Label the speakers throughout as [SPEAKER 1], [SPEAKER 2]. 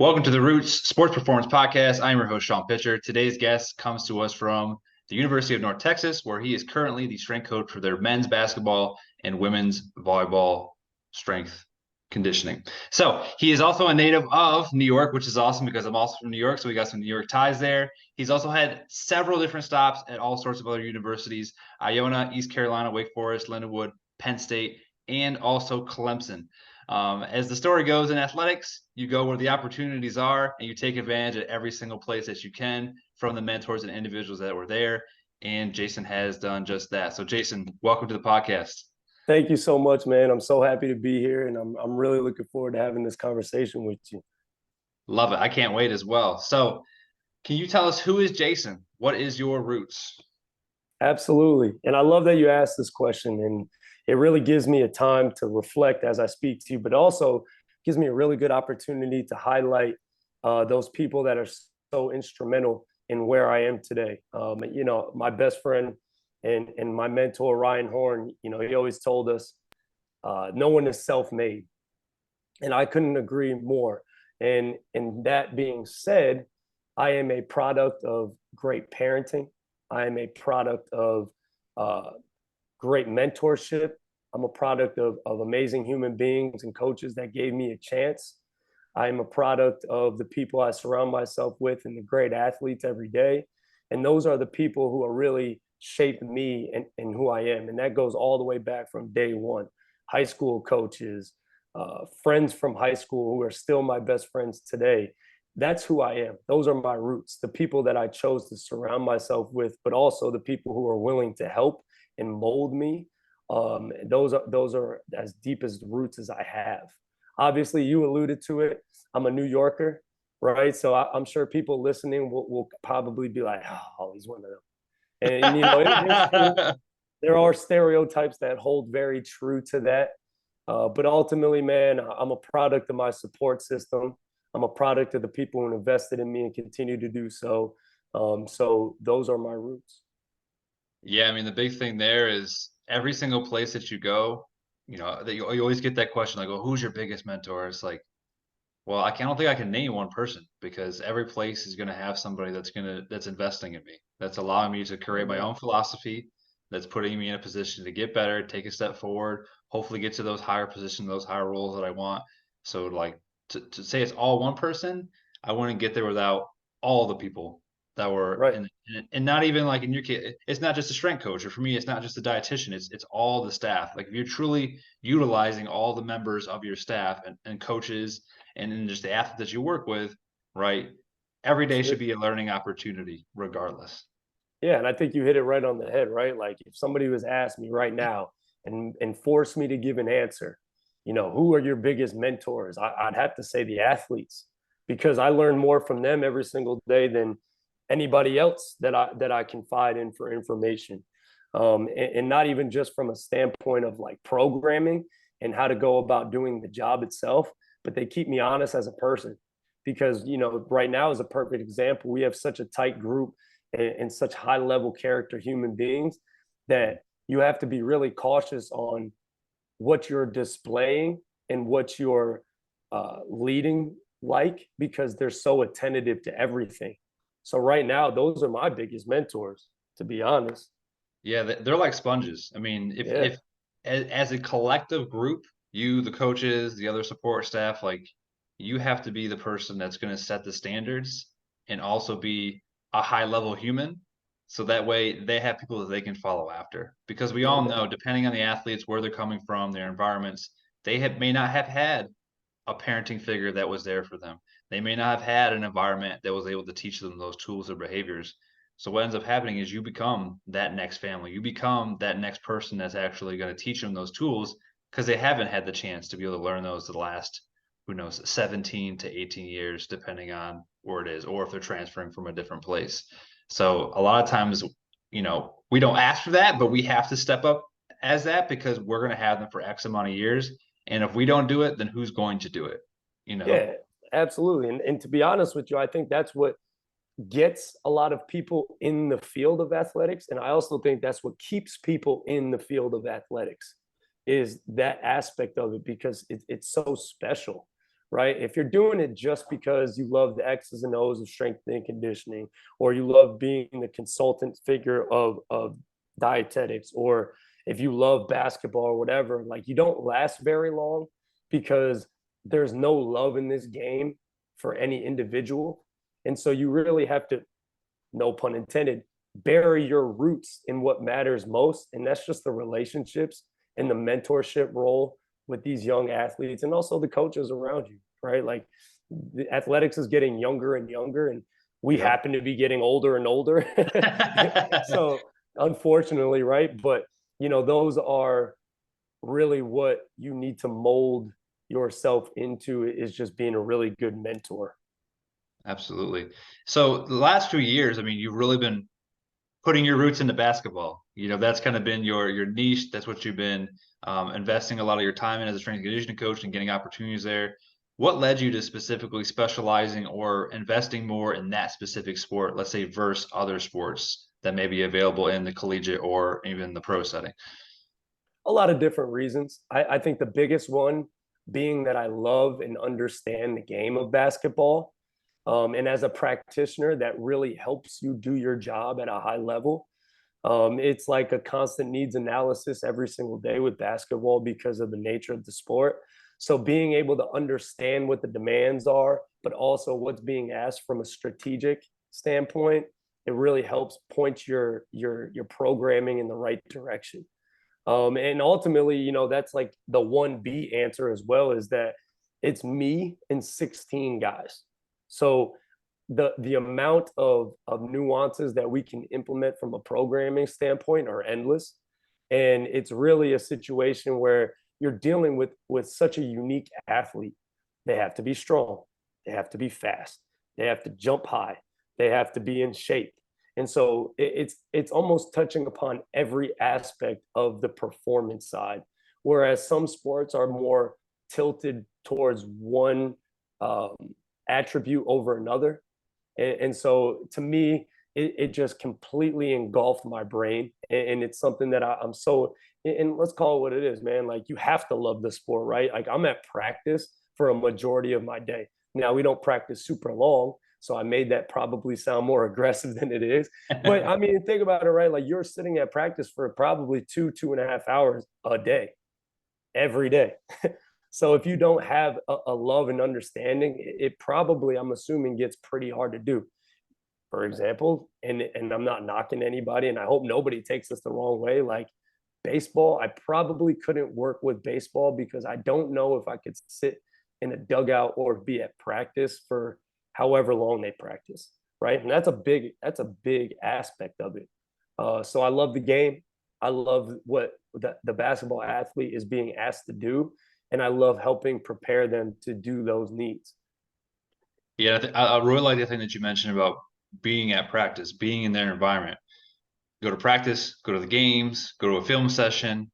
[SPEAKER 1] Welcome to the Roots Sports Performance Podcast. I'm your host, Sean Pitcher. Today's guest comes to us from the University of North Texas, where he is currently the strength coach for their men's basketball and women's volleyball strength conditioning. So he is also a native of New York, which is awesome because I'm also from New York. So we got some New York ties there. He's also had several different stops at all sorts of other universities: Iona, East Carolina, Wake Forest, Lindenwood, Penn State, and also Clemson. As the story goes in athletics, you go where the opportunities are and you take advantage of every single place that you can from the mentors and individuals that were there. And Jason has done just that. So, Jason, welcome to the podcast.
[SPEAKER 2] Thank you so much, man. I'm so happy to be here, and I'm really looking forward to having this conversation with you.
[SPEAKER 1] Love it. I can't wait as well. So, can you tell us who is Jason? What is your roots?
[SPEAKER 2] Absolutely. And I love that you asked this question, and it really gives me a time to reflect as I speak to you, but also gives me a really good opportunity to highlight those people that are so instrumental in where I am today. My best friend and my mentor, Ryan Horn, he always told us, no one is self-made. And I couldn't agree more. And that being said, I am a product of great parenting. I am a product of great mentorship. I'm a product of amazing human beings and coaches that gave me a chance. I am a product of the people I surround myself with and the great athletes every day. And those are the people who are really shaping me and who I am. And that goes all the way back from day one. High school coaches, friends from high school who are still my best friends today. That's who I am. Those are my roots, the people that I chose to surround myself with, but also the people who are willing to help and mold me. Those are as deep as the roots as I have. Obviously, you alluded to it. I'm a New Yorker, right? So I'm sure people listening will probably be like, "Oh, he's one of them." And there are stereotypes that hold very true to that. But ultimately, man, I'm a product of my support system. I'm a product of the people who invested in me and continue to do so. So those are my roots.
[SPEAKER 1] Yeah, I mean, the big thing there is every single place that you go, that you always get that question like, "Oh, who's your biggest mentor?" It's like, well, I don't think I can name one person because every place is going to have somebody that's investing in me, that's allowing me to create my own philosophy, that's putting me in a position to get better, take a step forward, hopefully get to those higher positions, those higher roles that I want. So, like to say it's all one person, I wouldn't get there without all the people that were
[SPEAKER 2] Right.
[SPEAKER 1] and not even like in your case, it's not just a strength coach, or for me, it's not just a dietitian. It's all the staff. Like if you're truly utilizing all the members of your staff and coaches and then just the athlete that you work with, right? Every day should be a learning opportunity, regardless.
[SPEAKER 2] Yeah, and I think you hit it right on the head, right? Like if somebody was asked me right now and forced me to give an answer, who are your biggest mentors? I'd have to say the athletes, because I learn more from them every single day than anybody else that I confide in for information. And not even just from a standpoint of like programming and how to go about doing the job itself, but they keep me honest as a person. Because right now is a perfect example. We have such a tight group and such high level character human beings that you have to be really cautious on what you're displaying and what you're leading, like, because they're so attentive to everything. So right now, those are my biggest mentors, to be honest.
[SPEAKER 1] Yeah, they're like sponges. I mean,
[SPEAKER 2] Yeah.
[SPEAKER 1] if as a collective group, you, the coaches, the other support staff, like you have to be the person that's going to set the standards and also be a high level human. So that way they have people that they can follow after. Because we
[SPEAKER 2] No
[SPEAKER 1] all
[SPEAKER 2] doubt.
[SPEAKER 1] know, depending on the athletes, where they're coming from, their environments, may not have had a parenting figure that was there for them. They may not have had an environment that was able to teach them those tools or behaviors. So what ends up happening is you become that next family. You become that next person that's actually going to teach them those tools because they haven't had the chance to be able to learn those the last, who knows, 17 to 18 years, depending on where it is, or if they're transferring from a different place. So a lot of times, we don't ask for that, but we have to step up as that because we're going to have them for X amount of years. And if we don't do it, then who's going to do it? You know?
[SPEAKER 2] Yeah, absolutely. And to be honest with you, I think that's what gets a lot of people in the field of athletics. And I also think that's what keeps people in the field of athletics is that aspect of it, because it's so special, right? If you're doing it just because you love the X's and O's of strength and conditioning, or you love being the consultant figure of dietetics, or if you love basketball or whatever, like you don't last very long because there's no love in this game for any individual. And so you really have to, no pun intended, bury your roots in what matters most. And that's just the relationships and the mentorship role with these young athletes and also the coaches around you, right? Like the athletics is getting younger and younger, and we happen to be getting older and older. So unfortunately, right? But those are really what you need to mold yourself into, is just being a really good mentor.
[SPEAKER 1] Absolutely. So the last few years, I mean, you've really been putting your roots into basketball. That's kind of been your niche. That's what you've been investing a lot of your time in as a strength and conditioning coach and getting opportunities there. What led you to specifically specializing or investing more in that specific sport, let's say, versus other sports that may be available in the collegiate or even the pro setting?
[SPEAKER 2] A lot of different reasons. I think the biggest one being that I love and understand the game of basketball. And as a practitioner, that really helps you do your job at a high level. It's like a constant needs analysis every single day with basketball because of the nature of the sport. So being able to understand what the demands are, but also what's being asked from a strategic standpoint, it really helps point your programming in the right direction. And ultimately, that's like the 1B answer as well, is that it's me and 16 guys. So the amount of nuances that we can implement from a programming standpoint are endless. And it's really a situation where you're dealing with such a unique athlete. They have to be strong. They have to be fast. They have to jump high. They have to be in shape. And so it's almost touching upon every aspect of the performance side, whereas some sports are more tilted towards one attribute over another. And so to me, it just completely engulfed my brain. And it's something that I'm so, and let's call it what it is, man. Like you have to love the sport, right? Like I'm at practice for a majority of my day. Now we don't practice super long, so I made that probably sound more aggressive than it is. But I mean, think about it, right? Like you're sitting at practice for probably 2.5 hours a day, every day. So if you don't have a love and understanding, it probably, I'm assuming, gets pretty hard to do. For example, and I'm not knocking anybody, and I hope nobody takes this the wrong way, like baseball, I probably couldn't work with baseball because I don't know if I could sit in a dugout or be at practice for however long they practice, right? And that's a big aspect of it. So I love the game. I love what the basketball athlete is being asked to do, and I love helping prepare them to do those needs.
[SPEAKER 1] Yeah, I really like the thing that you mentioned about being at practice, being in their environment. Go to practice, go to the games, go to a film session.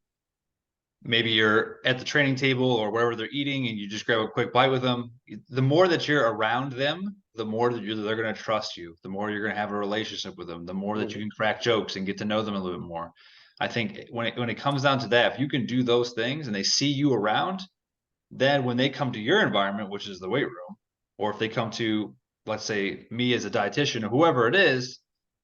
[SPEAKER 1] Maybe you're at the training table or wherever they're eating and you just grab a quick bite with them. The more that you're around them, the more that they're going to trust you, the more you're going to have a relationship with them, the more that you can crack jokes and get to know them a little bit more. I think when it comes down to that, if you can do those things and they see you around, then when they come to your environment, which is the weight room, or if they come to, let's say, me as a dietitian or whoever it is,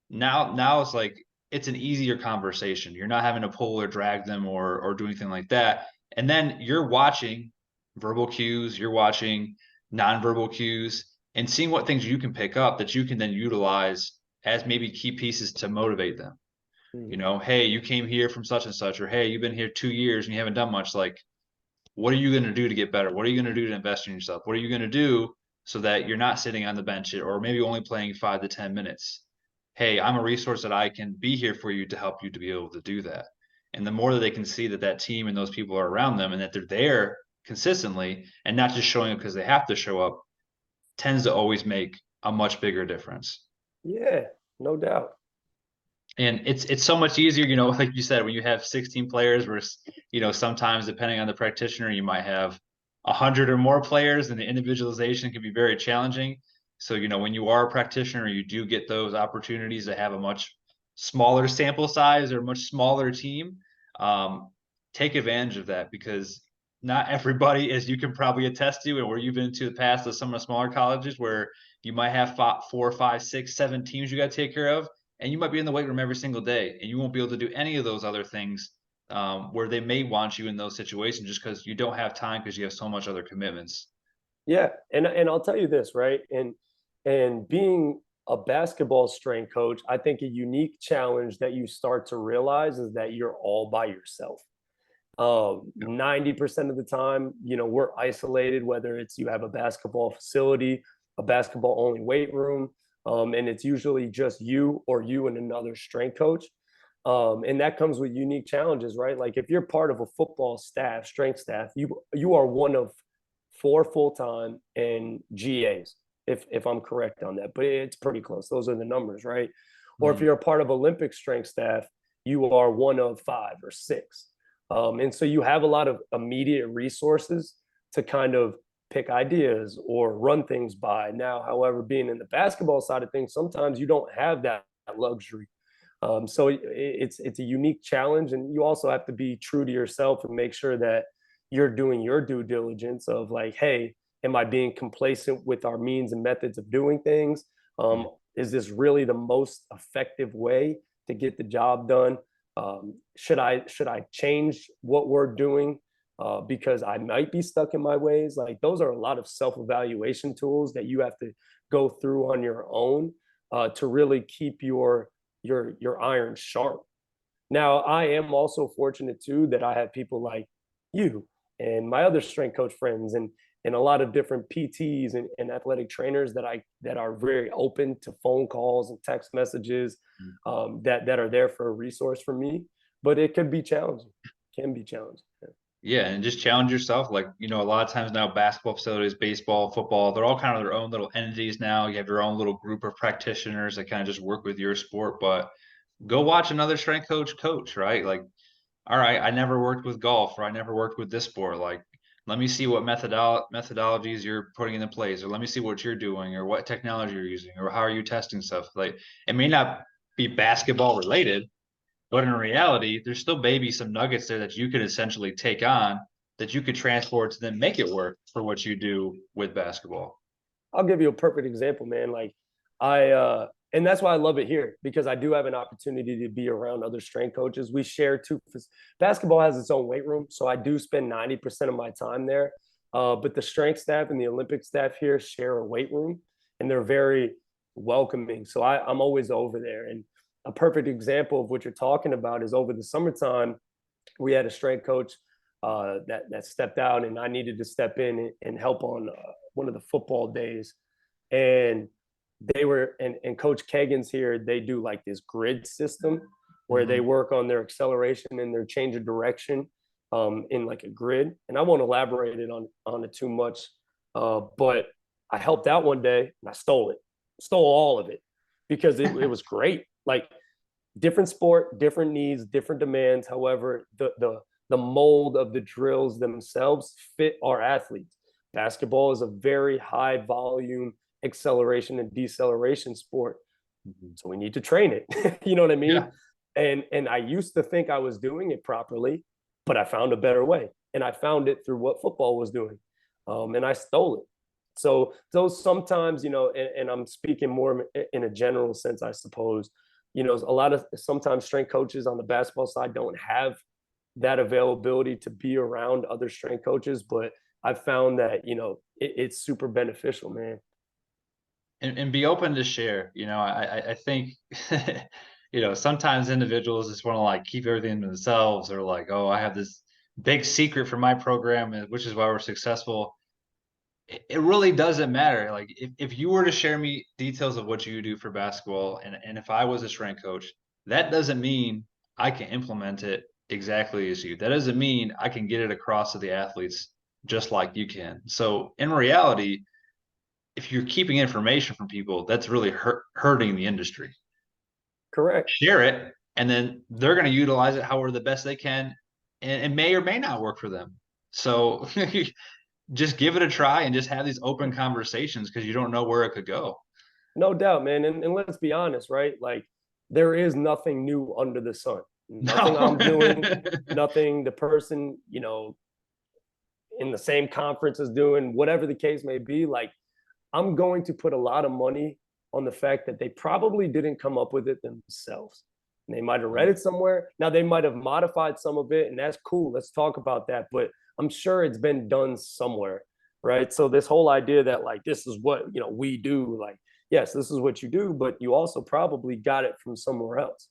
[SPEAKER 1] now it's like it's an easier conversation. You're not having to pull or drag them or do anything like that. And then you're watching verbal cues, you're watching nonverbal cues, and seeing what things you can pick up that you can then utilize as maybe key pieces to motivate them. Hey, you came here from such and such, or hey, you've been here 2 years and you haven't done much. Like, what are you going to do to get better? What are you going to do to invest in yourself? What are you going to do so that you're not sitting on the bench or maybe only playing 5 to 10 minutes? Hey, I'm a resource that I can be here for you to help you to be able to do that. And the more that they can see that that team and those people are around them and that they're there consistently and not just showing up because they have to show up, tends to always make a much bigger difference.
[SPEAKER 2] Yeah, no doubt.
[SPEAKER 1] And it's so much easier, like you said, when you have 16 players versus, sometimes depending on the practitioner, you might have 100 or more players, and the individualization can be very challenging. So, when you are a practitioner, you do get those opportunities to have a much smaller sample size or much smaller team. Take advantage of that because not everybody, as you can probably attest to, and where you've been to the past of some of the smaller colleges where you might have 4, 5, 6, 7 teams you got to take care of, and you might be in the weight room every single day, and you won't be able to do any of those other things where they may want you in those situations just because you don't have time because you have so much other commitments.
[SPEAKER 2] Yeah, and I'll tell you this, right? And being a basketball strength coach, I think a unique challenge that you start to realize is that you're all by yourself. 90% of the time, we're isolated, whether it's you have a basketball facility, a basketball only weight room, and it's usually just you or you and another strength coach. And that comes with unique challenges, right? Like if you're part of a football staff, strength staff, you are one of 4 full-time and GAs, if I'm correct on that, but it's pretty close. Those are the numbers, right? Or if you're a part of Olympic strength staff, you are one of 5 or 6. And so you have a lot of immediate resources to kind of pick ideas or run things by. Now, however, being in the basketball side of things, sometimes you don't have that luxury. So it's a unique challenge, and you also have to be true to yourself and make sure that you're doing your due diligence of like, hey, am I being complacent with our means and methods of doing things? Is this really the most effective way to get the job done? Should I change what we're doing because I might be stuck in my ways? Like those are a lot of self-evaluation tools that you have to go through on your own to really keep your iron sharp. Now, I am also fortunate too that I have people like you and my other strength coach friends and a lot of different PTs and athletic trainers that are very open to phone calls and text messages that are there for a resource for me. But it could be challenging. Can be challenging.
[SPEAKER 1] Yeah, and just challenge yourself. Like, a lot of times now basketball facilities, baseball, football, they're all kind of their own little entities now. You have your own little group of practitioners that kind of just work with your sport. But go watch another strength coach, right? Like, all right, I never worked with golf or I never worked with this sport. Like, let me see what methodologies you're putting into place, or let me see what you're doing, or what technology you're using, or how are you testing stuff. Like, it may not be basketball related, but in reality, there's still maybe some nuggets there that you could essentially take on that you could transport to then make it work for what you do with basketball.
[SPEAKER 2] I'll give you a perfect example, man. Like and that's why I love it here because I do have an opportunity to be around other strength coaches. We share basketball has its own weight room, so I do spend 90% of my time there. But the strength staff and the Olympic staff here share a weight room, and they're very welcoming. So I'm always over there. And a perfect example of what you're talking about is over the summertime, we had a strength coach that stepped out, and I needed to step in and help on one of the football days. And they were, and Coach Kagan's here, they do like this grid system where they work on their acceleration and their change of direction in like a grid. And I won't elaborate on it too much, but I helped out one day and I stole all of it because it was great. Like different sport, different needs, different demands. However, the mold of the drills themselves fit our athletes. Basketball is a very high volume acceleration and deceleration sport. So we need to train it. You know what I mean? Yeah. And I used to think I was doing it properly, but I found a better way. And I found it through what football was doing. And I stole it. So those sometimes, and I'm speaking more in a general sense, I suppose, sometimes strength coaches on the basketball side don't have that availability to be around other strength coaches, but I've found that, it's super beneficial, man.
[SPEAKER 1] And be open to share. I think, sometimes individuals just want to like keep everything to themselves, or like, oh, I have this big secret for my program, which is why we're successful. It really doesn't matter. Like if you were to share me details of what you do for basketball, and if I was a strength coach, that doesn't mean I can implement it exactly as you. That doesn't mean I can get it across to the athletes just like you can. So in reality, if you're keeping information from people, that's really hurting the industry.
[SPEAKER 2] Correct.
[SPEAKER 1] Share it, and then they're going to utilize it however the best they can, and it may or may not work for them. So just give it a try and just have these open conversations because you don't know where it could go.
[SPEAKER 2] No doubt, man. And let's be honest, right? Like there is nothing new under the sun. Nothing I'm doing, nothing the person, in the same conference as doing whatever the case may be, like I'm going to put a lot of money on the fact that they probably didn't come up with it themselves. And they might have read it somewhere. Now they might have modified some of it, and that's cool. Let's talk about that. But I'm sure it's been done somewhere, right? So this whole idea that like this is what we do, like yes, this is what you do, but you also probably got it from somewhere else.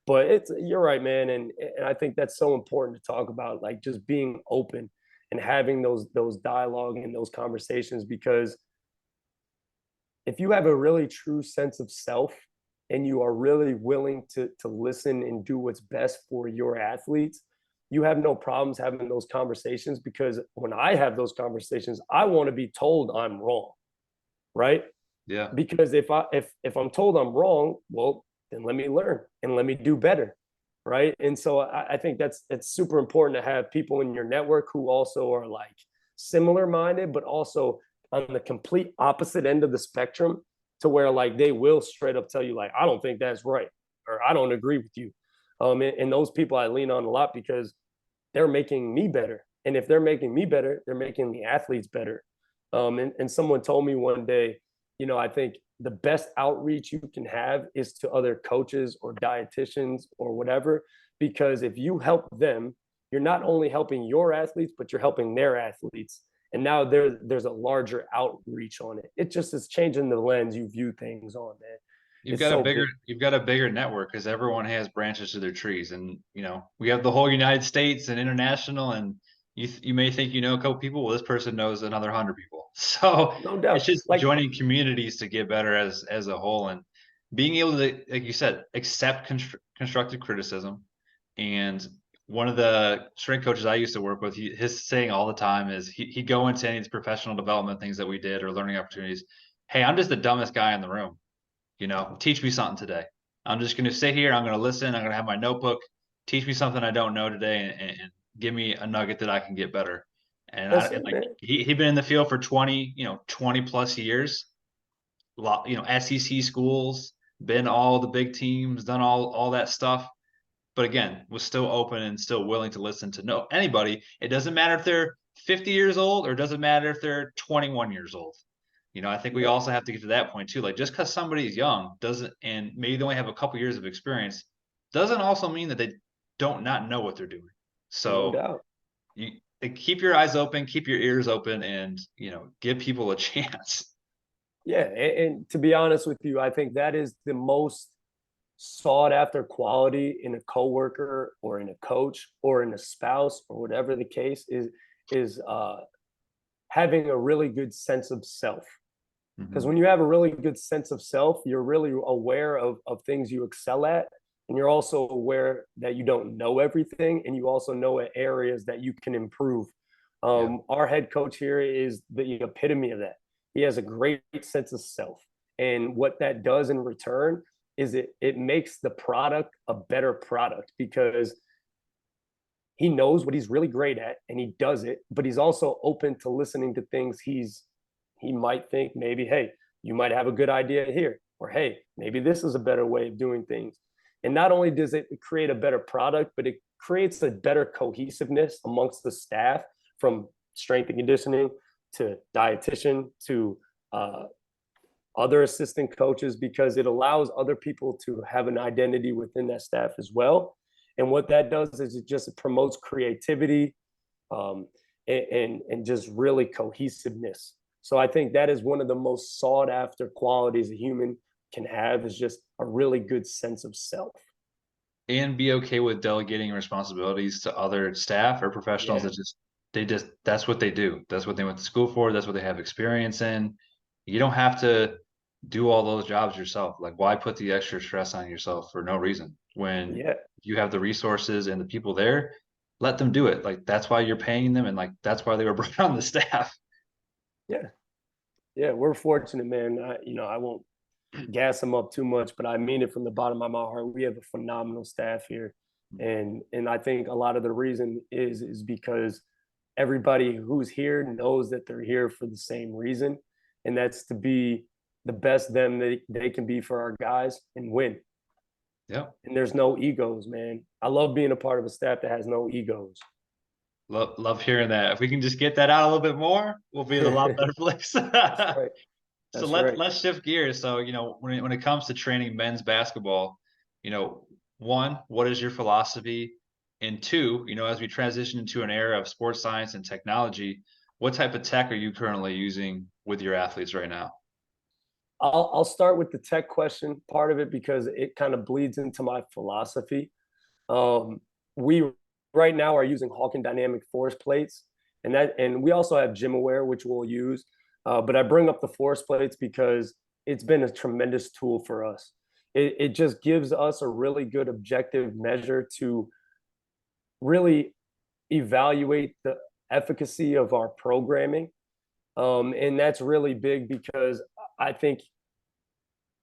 [SPEAKER 2] But you're right, man, and I think that's so important to talk about, like just being open and having those dialogue and those conversations, because if you have a really true sense of self and you are really willing to listen and do what's best for your athletes, you have no problems having those conversations, because when I have those conversations, I want to be told I'm wrong, right?
[SPEAKER 1] Yeah.
[SPEAKER 2] Because if I'm told I'm wrong, well, then let me learn and let me do better, right? And so I think it's super important to have people in your network who also are like similar minded, but also on the complete opposite end of the spectrum, to where like they will straight up tell you like, I don't think that's right, or I don't agree with you. And those people I lean on a lot, because they're making me better. And if they're making me better, they're making the athletes better. And someone told me one day, I think the best outreach you can have is to other coaches or dietitians or whatever, because if you help them, you're not only helping your athletes, but you're helping their athletes. And now there's a larger outreach on it. It just is changing the lens you view things on, man.
[SPEAKER 1] You've got a bigger network, because everyone has branches to their trees, and we have the whole United States and international, and you may think a couple people. Well, this person knows another 100 people, so
[SPEAKER 2] No doubt.
[SPEAKER 1] it's just
[SPEAKER 2] Like,
[SPEAKER 1] joining communities to get better as a whole, and being able to, like you said, accept constructive criticism. And one of the strength coaches I used to work with, his saying all the time is he'd go into any of these professional development things that we did or learning opportunities. Hey, I'm just the dumbest guy in the room. Teach me something today. I'm just going to sit here. I'm going to listen. I'm going to have my notebook. Teach me something I don't know today, and give me a nugget that I can get better. And he'd been in the field for 20 plus years. SEC schools, been all the big teams, done all that stuff. But again, was still open and still willing to listen to know anybody. It doesn't matter if they're 50 years old, or it doesn't matter if they're 21 years old. I think we also have to get to that point too. Like, just because somebody's young and maybe they only have a couple years of experience, doesn't also mean that they don't not know what they're doing. So
[SPEAKER 2] no doubt.
[SPEAKER 1] You keep your eyes open, keep your ears open, and give people a chance.
[SPEAKER 2] Yeah, and to be honest with you, I think that is the most sought after quality in a coworker or in a coach or in a spouse or whatever the case is having a really good sense of self. Because when you have a really good sense of self, you're really aware of things you excel at, and you're also aware that you don't know everything, and you also know areas that you can improve. Our head coach here is the epitome of that. He has a great sense of self, and what that does in return is it makes the product a better product, because he knows what he's really great at and he does it, but he's also open to listening to things he might think maybe, hey, you might have a good idea here, or hey, maybe this is a better way of doing things. And not only does it create a better product, but it creates a better cohesiveness amongst the staff, from strength and conditioning to dietitian to other assistant coaches, because it allows other people to have an identity within that staff as well. And what that does is it promotes creativity and just really cohesiveness. So I think that is one of the most sought after qualities a human can have, is just a really good sense of self.
[SPEAKER 1] And be okay with delegating responsibilities to other staff or professionals that that's what they do. That's what they went to school for. That's what they have experience in. You don't have to do all those jobs yourself. Like, why put the extra stress on yourself for no reason when you have the resources and the people there? Let them do it. Like, that's why you're paying them, and like that's why they were brought on the staff.
[SPEAKER 2] Yeah, we're fortunate, man. I won't gas them up too much, but I mean it from the bottom of my heart. We have a phenomenal staff here, and I think a lot of the reason is because everybody who's here knows that they're here for the same reason, and that's to be the best them they can be for our guys and win.
[SPEAKER 1] Yeah.
[SPEAKER 2] And there's no egos, man. I love being a part of a staff that has no egos.
[SPEAKER 1] Love hearing that. If we can just get that out a little bit more, we'll be in a lot better place.
[SPEAKER 2] That's right.
[SPEAKER 1] So
[SPEAKER 2] That's right.
[SPEAKER 1] let's shift gears. So, when it comes to training men's basketball, one, what is your philosophy? And two, as we transition into an era of sports science and technology, what type of tech are you currently using with your athletes right now?
[SPEAKER 2] I'll start with the tech question part of it because it kind of bleeds into my philosophy. We right now are using Hawkin dynamic force plates, and we also have GymAware, which we'll use. But I bring up the force plates because it's been a tremendous tool for us. It just gives us a really good objective measure to really evaluate the efficacy of our programming. And that's really big because I think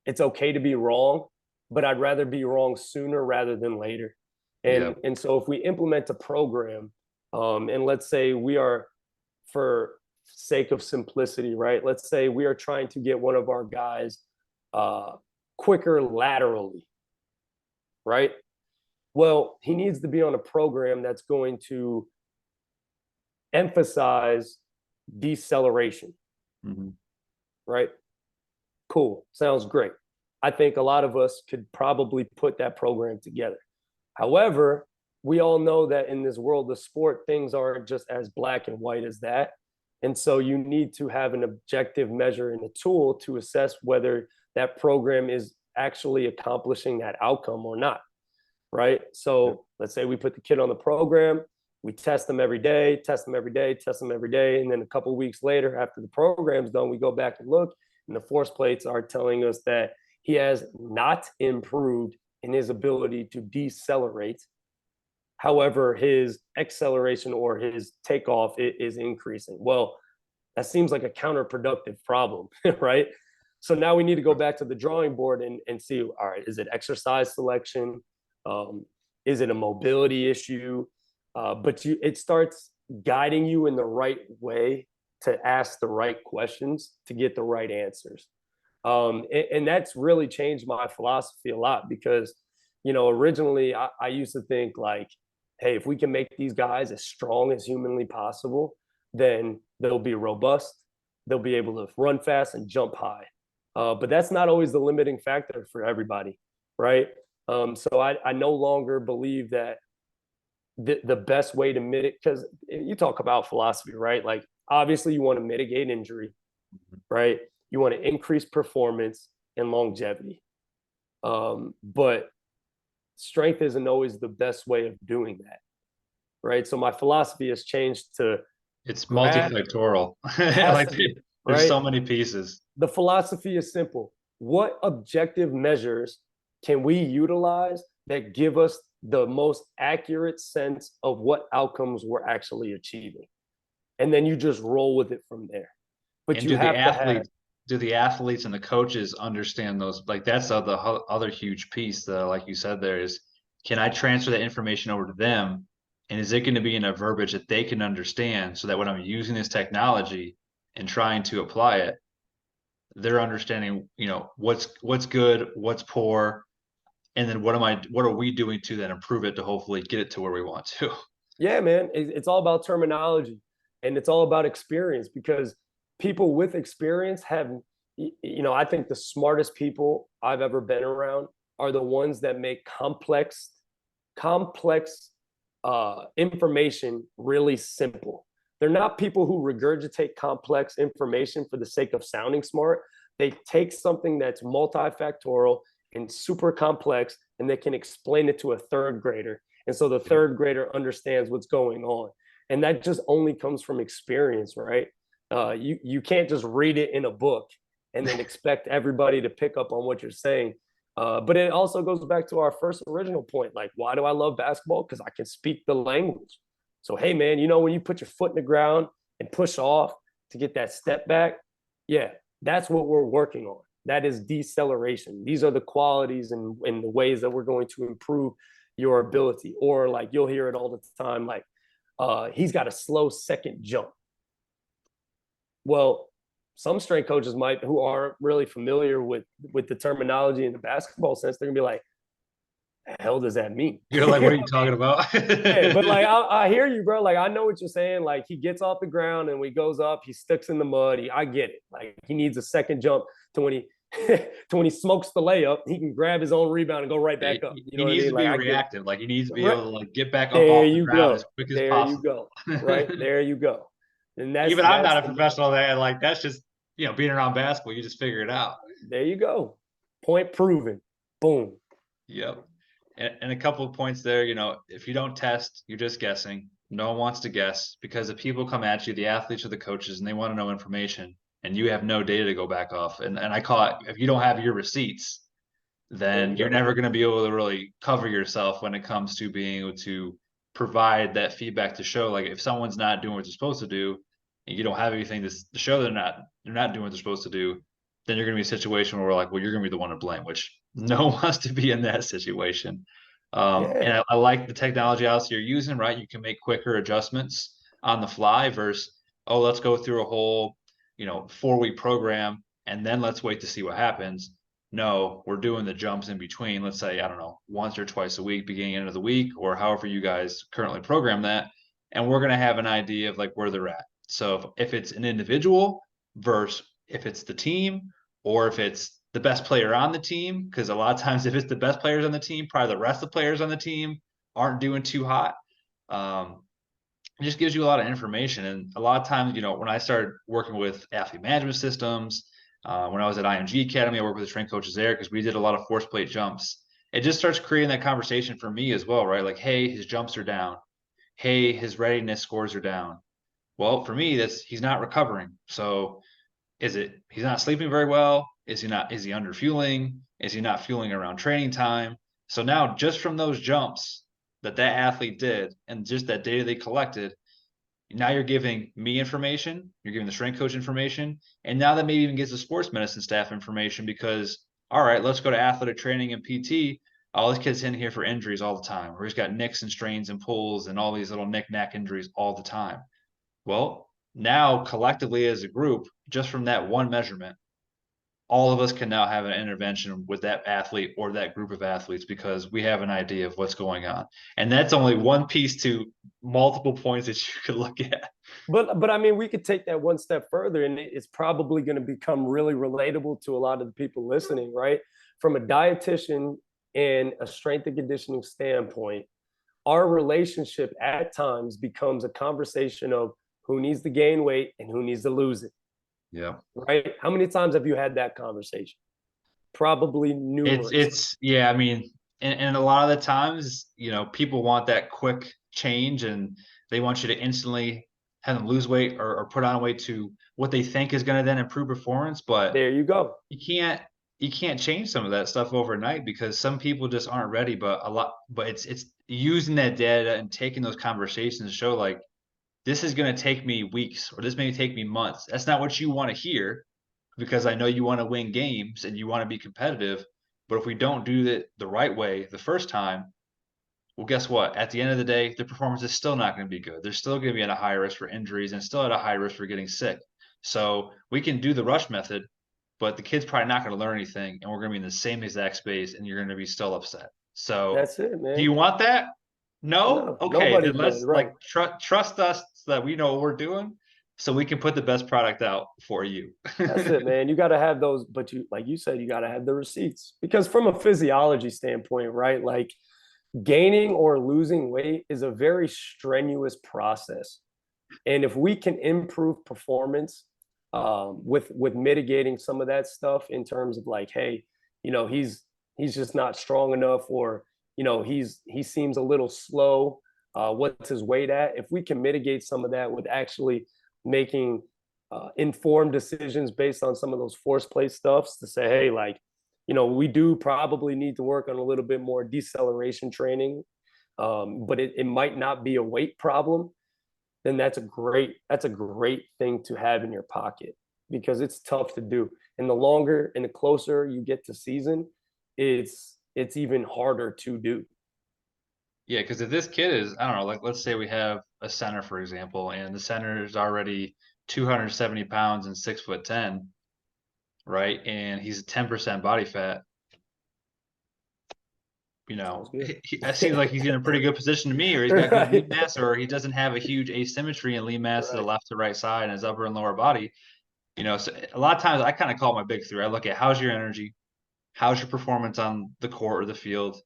[SPEAKER 2] it's okay to be wrong, but I'd rather be wrong sooner rather than later.
[SPEAKER 1] Yeah.
[SPEAKER 2] And so if we implement a program, and let's say we are, for sake of simplicity, right? Let's say we are trying to get one of our guys quicker laterally, right? Well, he needs to be on a program that's going to emphasize deceleration, right? Cool. Sounds great. I think a lot of us could probably put that program together. However, we all know that in this world of sport, things aren't just as black and white as that. And so you need to have an objective measure and a tool to assess whether that program is actually accomplishing that outcome or not, right? So let's say we put the kid on the program, we test them every day, test them every day, test them every day. And then a couple of weeks later, after the program's done, we go back and look, and the force plates are telling us that he has not improved in his ability to decelerate. However, his acceleration or his takeoff is increasing. Well, that seems like a counterproductive problem, right? So now we need to go back to the drawing board and see, all right, is it exercise selection? Is it a mobility issue? But it starts guiding you in the right way to ask the right questions to get the right answers. And that's really changed my philosophy a lot because, originally I used to think like, hey, if we can make these guys as strong as humanly possible, then they'll be robust. They'll be able to run fast and jump high. But that's not always the limiting factor for everybody, right? So I no longer believe that the best way to mitigate, because you talk about philosophy, right? Like, obviously, you want to mitigate injury, right? You want to increase performance and longevity. But strength isn't always the best way of doing that, right? So my philosophy has changed to
[SPEAKER 1] it's multifactorial.
[SPEAKER 2] Has
[SPEAKER 1] Like
[SPEAKER 2] to be,
[SPEAKER 1] there's
[SPEAKER 2] right?
[SPEAKER 1] so many pieces.
[SPEAKER 2] The philosophy is simple. What objective measures can we utilize that give us the most accurate sense of what outcomes we're actually achieving? And then you just roll with it from there. But
[SPEAKER 1] And
[SPEAKER 2] you have to have,
[SPEAKER 1] do the athletes and the coaches understand those? Like that's the other huge piece that, like you said, there is, can I transfer that information over to them? And is it going to be in a verbiage that they can understand so that when I'm using this technology and trying to apply it, they're understanding, what's good, what's poor, and then what are we doing to then improve it to hopefully get it to where we want to?
[SPEAKER 2] yeah, man, it's all about terminology and it's all about experience because people with experience have, I think the smartest people I've ever been around are the ones that make complex information really simple. They're not people who regurgitate complex information for the sake of sounding smart. They take something that's multifactorial and super complex and they can explain it to a third grader. And so the third grader understands what's going on. And that just only comes from experience, right? You can't just read it in a book and then expect everybody to pick up on what you're saying. But it also goes back to our first original point. Like, why do I love basketball? Because I can speak the language. So, hey, man, when you put your foot in the ground and push off to get that step back, yeah, that's what we're working on. That is deceleration. These are the qualities and the ways that we're going to improve your ability. Or like you'll hear it all the time, like he's got a slow second jump. Well, some strength coaches who aren't really familiar with the terminology in the basketball sense, they're gonna be like, the hell does that mean?
[SPEAKER 1] You're like, what are you talking about?
[SPEAKER 2] Yeah, but like I hear you, bro. Like I know what you're saying. Like he gets off the ground and when he goes up, he sticks in the mud. I get it. Like he needs a second jump to when he to when he smokes the layup, he can grab his own rebound and go right back up. You
[SPEAKER 1] He
[SPEAKER 2] know what I
[SPEAKER 1] needs
[SPEAKER 2] mean?
[SPEAKER 1] to
[SPEAKER 2] Like
[SPEAKER 1] be
[SPEAKER 2] I get it.
[SPEAKER 1] reactive. Like he needs to be
[SPEAKER 2] Right.
[SPEAKER 1] able to like get back up
[SPEAKER 2] There
[SPEAKER 1] off the
[SPEAKER 2] you
[SPEAKER 1] ground as
[SPEAKER 2] go.
[SPEAKER 1] quick as
[SPEAKER 2] There you
[SPEAKER 1] possible.
[SPEAKER 2] go. Right. There you go. And
[SPEAKER 1] Even I'm
[SPEAKER 2] that's
[SPEAKER 1] not a
[SPEAKER 2] the
[SPEAKER 1] professional there. Like that's just being around basketball, you just figure it out.
[SPEAKER 2] there you go. Point proven. Boom.
[SPEAKER 1] Yep. And a couple of points there, if you don't test, you're just guessing. No one wants to guess because if people come at you, the athletes or the coaches, and they want to know information, and you have no data to go back off. And I call it, if you don't have your receipts,
[SPEAKER 2] There you
[SPEAKER 1] then you're
[SPEAKER 2] go.
[SPEAKER 1] never going to be able to really cover yourself when it comes to being able to provide that feedback to show like if someone's not doing what they're supposed to do and you don't have anything to show they're not doing what they're supposed to do, then you're going to be a situation where we're like, well, you're going to be the one to blame, which no one wants to be in that situation. And
[SPEAKER 2] Yeah.
[SPEAKER 1] I like the technology obviously you're using, right? You can make quicker adjustments on the fly versus, oh, let's go through a whole, 4-week program and then let's wait to see what happens. No, we're doing the jumps in between. Let's say, I don't know, once or twice a week, beginning end of the week, or however you guys currently program that. And we're going to have an idea of like where they're at. So if it's an individual versus if it's the team, or if it's the best player on the team, because a lot of times if it's the best players on the team, probably the rest of the players on the team aren't doing too hot. It just gives you a lot of information. And a lot of times, when I started working with athlete management systems, when I was at IMG Academy, I worked with the strength coaches there because we did a lot of force plate jumps. It just starts creating that conversation for me as well, right? Like, hey, his jumps are down. Hey, his readiness scores are down. Well, for me, that's he's not recovering. So is it he's not sleeping very well? Is he under fueling? Is he not fueling around training time? So now just from those jumps that athlete did and just that data they collected, now you're giving me information, you're giving the strength coach information, and now that maybe even gives the sports medicine staff information because, all right, let's go to athletic training and PT. All this kid's in here for injuries all the time, or he's got nicks and strains and pulls and all these little knick-knack injuries all the time. Well, now collectively as a group, just from that one measurement, all of us can now have an intervention with that athlete or that group of athletes because we have an idea of what's going on. And that's only one piece to multiple points that you could look at.
[SPEAKER 2] But I mean, we could take that one step further, and it's probably going to become really relatable to a lot of the people listening, right? From a dietitian and a strength and conditioning standpoint, our relationship at times becomes a conversation of who needs to gain weight and who needs to lose it.
[SPEAKER 1] Yeah.
[SPEAKER 2] Right? How many times have you had that conversation? Probably numerous.
[SPEAKER 1] Yeah, I mean, and a lot of the times, people want that quick change and they want you to instantly have them lose weight or put on weight to what they think is going to then improve performance. But
[SPEAKER 2] There you go.
[SPEAKER 1] you can't change some of that stuff overnight because some people just aren't ready. But it's using that data and taking those conversations to show like this is going to take me weeks or this may take me months. That's not what you want to hear because I know you want to win games and you want to be competitive. But if we don't do it the right way the first time, well, guess what? At the end of the day, the performance is still not going to be good. They're still going to be at a high risk for injuries and still at a high risk for getting sick. So we can do the rush method, but the kid's probably not going to learn anything, and we're going to be in the same exact space, and you're going to be still upset. So,
[SPEAKER 2] That's it,
[SPEAKER 1] do
[SPEAKER 2] man.
[SPEAKER 1] you want that? No?
[SPEAKER 2] No,
[SPEAKER 1] Okay,
[SPEAKER 2] nobody
[SPEAKER 1] then
[SPEAKER 2] does.
[SPEAKER 1] let's
[SPEAKER 2] Right.
[SPEAKER 1] trust us so that we know what we're doing so we can put the best product out for you.
[SPEAKER 2] That's it, man. You got to have those, but you, like you said, you got to have the receipts because from a physiology standpoint, right? Like gaining or losing weight is a very strenuous process. And if we can improve performance with mitigating some of that stuff in terms of like, hey, he's just not strong enough, or he seems a little slow. What's his weight at? If we can mitigate some of that with actually making informed decisions based on some of those force play stuffs to say, hey, like, we do probably need to work on a little bit more deceleration training, but it might not be a weight problem. Then that's a great thing to have in your pocket because it's tough to do. And the longer and the closer you get to season, it's even harder to do.
[SPEAKER 1] Yeah, because if this kid is, I don't know, like let's say we have a center, for example, and the center is already 270 pounds and 6'10", right? And he's 10% body fat.
[SPEAKER 2] Sounds good.
[SPEAKER 1] It seems like he's in a pretty good position to me, or he's got good lean
[SPEAKER 2] Right.
[SPEAKER 1] mass, or he doesn't have a huge asymmetry in lean mass to the
[SPEAKER 2] Right.
[SPEAKER 1] left to right side in his upper and lower body. So a lot of times I kind of call it my big three. I look at how's your energy, how's your performance on the court or the field,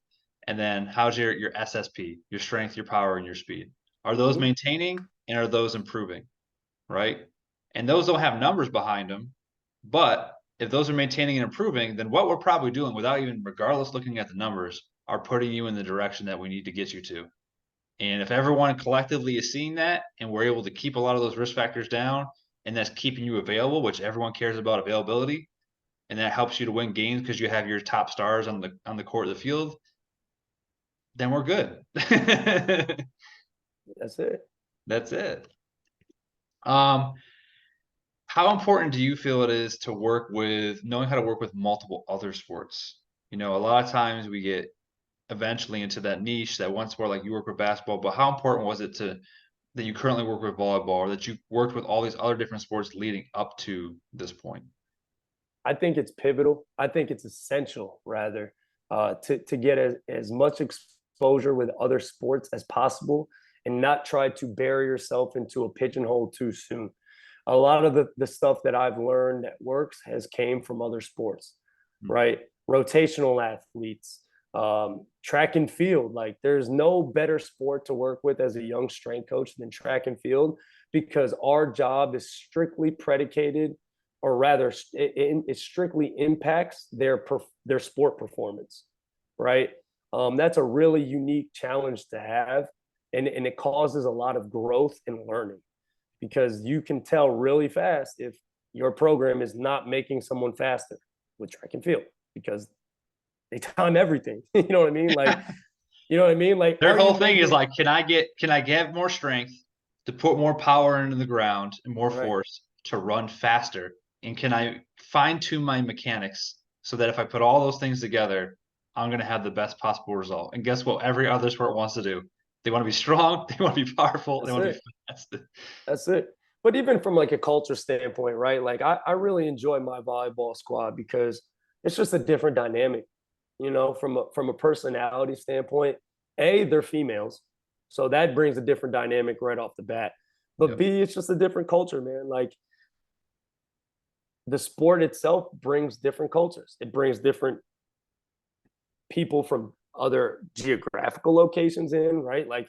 [SPEAKER 1] and then how's your SSP, your strength, your power, and your speed. Are those
[SPEAKER 2] Mhm.
[SPEAKER 1] maintaining and are those improving? Right? And those don't have numbers behind them, but if those are maintaining and improving, then what we're probably doing without even regardless looking at the numbers are putting you in the direction that we need to get you to. And if everyone collectively is seeing that and we're able to keep a lot of those risk factors down and that's keeping you available, which everyone cares about availability, and that helps you to win games because you have your top stars on the court of the field, then we're good.
[SPEAKER 2] That's it.
[SPEAKER 1] That's it. Um, how important do you feel it is to work with knowing how to work with multiple other sports? A lot of times we get eventually into that niche, that one sport, like you work with basketball, but how important was it that you currently work with volleyball, or that you worked with all these other different sports leading up to this point?
[SPEAKER 2] I think it's pivotal. I think it's essential, rather, to get as much exposure with other sports as possible and not try to bury yourself into a pigeonhole too soon. A lot of the stuff that I've learned that works has came from other sports, right? Rotational athletes, track and field. Like, there's no better sport to work with as a young strength coach than track and field, because our job is strictly predicated, or rather, it strictly impacts their sport performance, right? That's a really unique challenge to have, and it causes a lot of growth and learning, because you can tell really fast if your program is not making someone faster with track and field, because they time everything. You know what I mean? Like, you know what I mean? Like,
[SPEAKER 1] Their
[SPEAKER 2] are you
[SPEAKER 1] whole thing is
[SPEAKER 2] making
[SPEAKER 1] like, can I get more strength to put more power into the ground and more
[SPEAKER 2] right?
[SPEAKER 1] force to run faster? And can I fine tune my mechanics so that if I put all those things together, I'm going to have the best possible result? And guess what? Every other sport wants to do. They want to be strong. They want to be powerful. They
[SPEAKER 2] That's
[SPEAKER 1] want to be
[SPEAKER 2] it.
[SPEAKER 1] fast.
[SPEAKER 2] That's it. But even from like a culture standpoint, right? Like, I really enjoy my volleyball squad because it's just a different dynamic, from a personality standpoint. A, they're females. So that brings a different dynamic right off the bat. But
[SPEAKER 1] Yep.
[SPEAKER 2] B, it's just a different culture, man. Like, the sport itself brings different cultures. It brings different people from other geographical locations in, right? Like,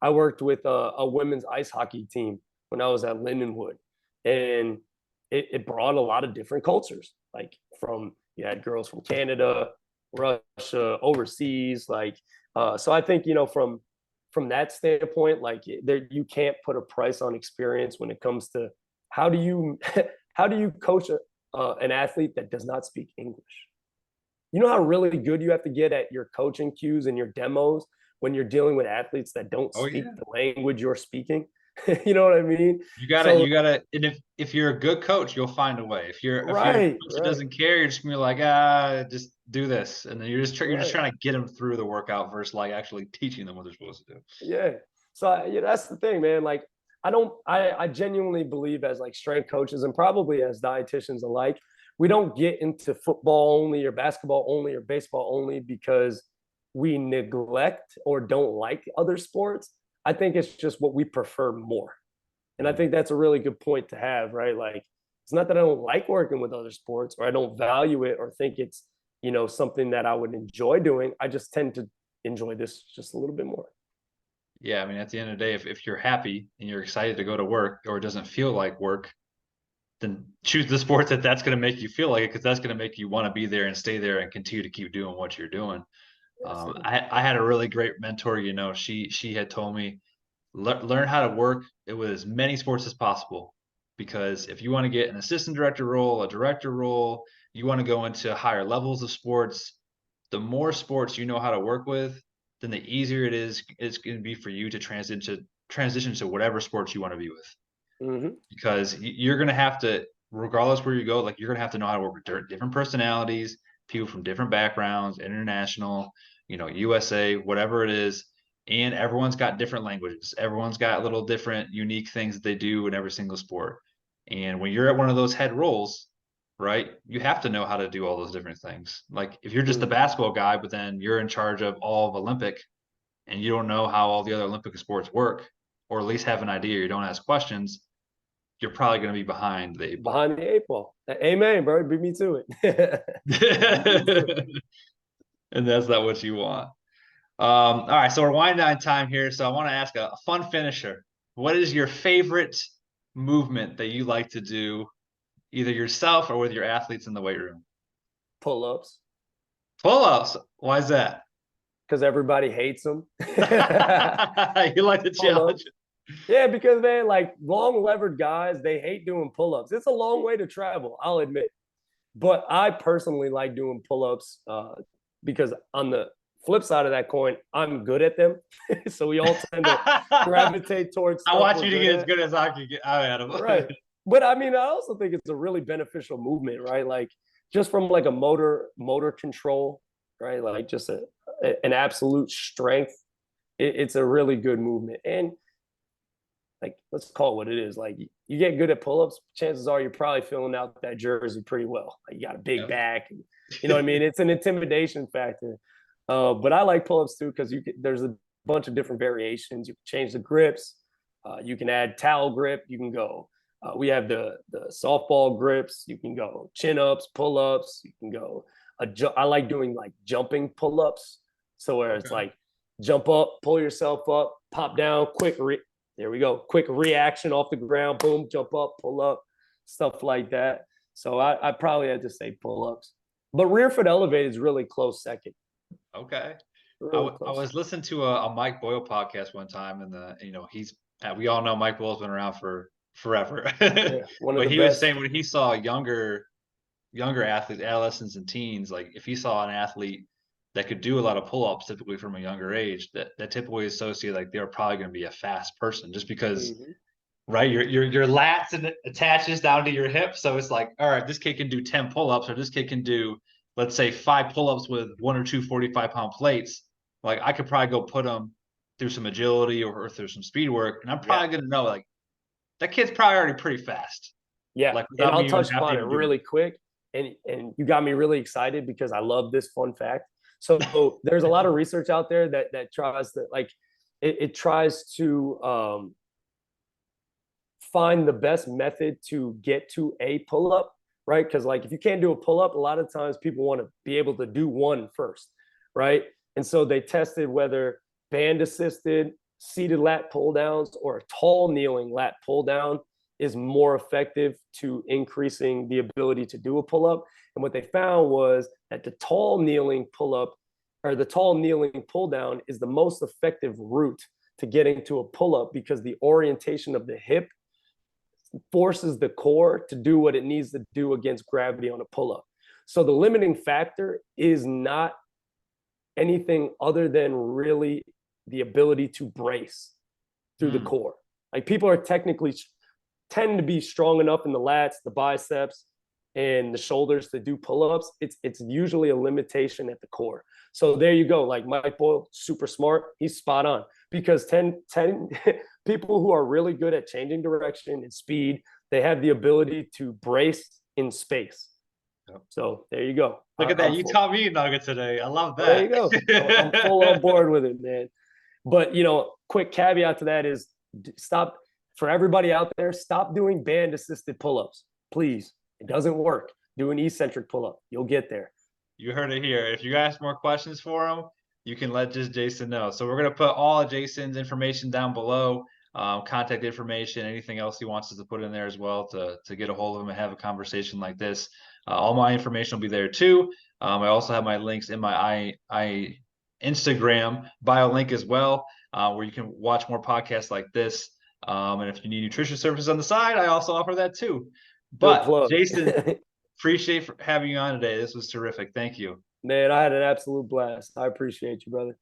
[SPEAKER 2] I worked with a women's ice hockey team when I was at Lindenwood, and it brought a lot of different cultures. Like, you had girls from Canada, Russia, overseas. Like, so I think, from that standpoint, like, there, you can't put a price on experience when it comes to how do you how do you coach an athlete that does not speak English? You know how really good you have to get at your coaching cues and your demos when you're dealing with athletes that don't
[SPEAKER 1] Oh
[SPEAKER 2] speak
[SPEAKER 1] yeah.
[SPEAKER 2] the language you're speaking. You know what I mean?
[SPEAKER 1] You gotta,
[SPEAKER 2] So,
[SPEAKER 1] you gotta, and if you're a good coach, you'll find a way. If you're a
[SPEAKER 2] right,
[SPEAKER 1] coach that
[SPEAKER 2] right,
[SPEAKER 1] doesn't care, you're just gonna be like, just do this, and then you're just
[SPEAKER 2] right.
[SPEAKER 1] trying to get them through the workout versus like actually teaching them what they're supposed to do.
[SPEAKER 2] Yeah. So, yeah, that's the thing, man. Like, I genuinely believe, as like strength coaches and probably as dietitians alike, we don't get into football only or basketball only or baseball only because we neglect or don't like other sports. I think it's just what we prefer more. And I
[SPEAKER 1] Mhm.
[SPEAKER 2] think that's a really good point to have, right? Like, it's not that I don't like working with other sports or I don't value it or think it's, something that I would enjoy doing. I just tend to enjoy this just a little bit more.
[SPEAKER 1] Yeah, I mean, at the end of the day, if you're happy and you're excited to go to work or it doesn't feel like work, then choose the sports that's going to make you feel like it, because that's going to make you want to be there and stay there and continue to keep doing what you're doing.
[SPEAKER 2] Absolutely.
[SPEAKER 1] I had a really great mentor. She had told me, learn how to work with as many sports as possible, because if you want to get an assistant director role, a director role, you want to go into higher levels of sports, the more sports you know how to work with, then the easier it's going to be for you to transition to whatever sports you want to be with,
[SPEAKER 2] Mm-hmm.
[SPEAKER 1] because you're going to have to, regardless where you go, like you're going to have to know how to work with different personalities, people from different backgrounds, international, USA, whatever it is. And everyone's got different languages. Everyone's got little different unique things that they do in every single sport. And when you're at one of those head roles, right? You have to know how to do all those different things. Like if you're just the basketball guy, but then you're in charge of all of Olympic and you don't know how all the other Olympic sports work, or at least have an idea, you don't ask questions, you're probably going to be behind the eight ball.
[SPEAKER 2] Behind the eight ball. Amen, bro. Beat me to it.
[SPEAKER 1] And that's not what you want. All right, so we're winding down time here. So I want to ask a fun finisher. What is your favorite movement that you like to do, either yourself or with your athletes in the weight room?
[SPEAKER 2] Pull-ups.
[SPEAKER 1] Pull-ups. Why is that?
[SPEAKER 2] Because everybody hates them.
[SPEAKER 1] You like the challenge?
[SPEAKER 2] Yeah, because man, like long levered guys, they hate doing pull-ups. It's a long way to travel, I'll admit. But I personally like doing pull-ups because on the flip side of that coin, I'm good at them. So we all tend to gravitate towards
[SPEAKER 1] I want you to get as good as I can get out of them.
[SPEAKER 2] Right. But I mean, I also think it's a really beneficial movement, right? Like just from like a motor control, right? Like just an absolute strength. It's a really good movement. And like, let's call it what it is. Like you get good at pull-ups, chances are you're probably filling out that jersey pretty well. Like, you got a big back, and, you know what I mean? It's an intimidation factor. But I like pull-ups too, because there's a bunch of different variations. You can change the grips. You can add towel grip. You can go. We have the softball grips. You can go chin-ups, pull-ups. You can go. I like doing like jumping pull-ups. So where it's like jump up, pull yourself up, pop down, there we go. Quick reaction off the ground, boom, jump up, pull up, stuff like that. So I probably had to say pull-ups. But rear foot elevated is really close second.
[SPEAKER 1] Okay. Really I was listening to a Mike Boyle podcast one time, and we all know Mike Boyle's been around for forever. Yeah, but he was saying when he saw younger athletes, adolescents and teens, like if he saw an athlete that could do a lot of pull-ups typically from a younger age, that typically associate like they're probably going to be a fast person just because right, your lats and it attaches down to your hip. So it's like, all right, this kid can do 10 pull-ups, or this kid can do, let's say, 5 pull-ups with 1 or 2 45-pound plates. Like I could probably go put them through some agility or through some speed work, and I'm probably going to know like that kid's probably already pretty fast.
[SPEAKER 2] Yeah, like, and I'll touch upon it really quick. And you got me really excited because I love this fun fact. So there's a lot of research out there that tries to like it tries to find the best method to get to a pull-up, right? Because like if you can't do a pull-up, a lot of times people want to be able to do one first, right? And so they tested whether band assisted seated lat pull downs or a tall kneeling lat pull down is more effective to increasing the ability to do a pull-up. And what they found was that the tall kneeling pull-up or the tall kneeling pull down is the most effective route to getting to a pull-up because the orientation of the hip forces the core to do what it needs to do against gravity on a pull-up. So the limiting factor is not anything other than really the ability to brace through the core. Like people are technically tend to be strong enough in the lats, the biceps, and the shoulders to do pull-ups. It's usually a limitation at the core. So there you go. Like Mike Boyle, super smart. He's spot on because 10 people who are really good at changing direction and speed, they have the ability to brace in space. Yep. So there you go.
[SPEAKER 1] Look at that. You taught me a nugget today. I love that.
[SPEAKER 2] There you go. I'm full on board with it, man. But, quick caveat to that is stop. For everybody out there, stop doing band-assisted pull-ups. Please. It doesn't work. Do an eccentric pull-up. You'll get there.
[SPEAKER 1] You heard it here. If you ask more questions for him, you can let just Jason know. So we're going to put all of Jason's information down below, contact information, anything else he wants us to put in there as well to get a hold of him and have a conversation like this. All my information will be there too. I also have my links in my Instagram bio link as well, where you can watch more podcasts like this. And if you need nutrition services on the side, I also offer that too. But Jason, appreciate having you on today. This was terrific. Thank you.
[SPEAKER 2] Man, I had an absolute blast. I appreciate you, brother.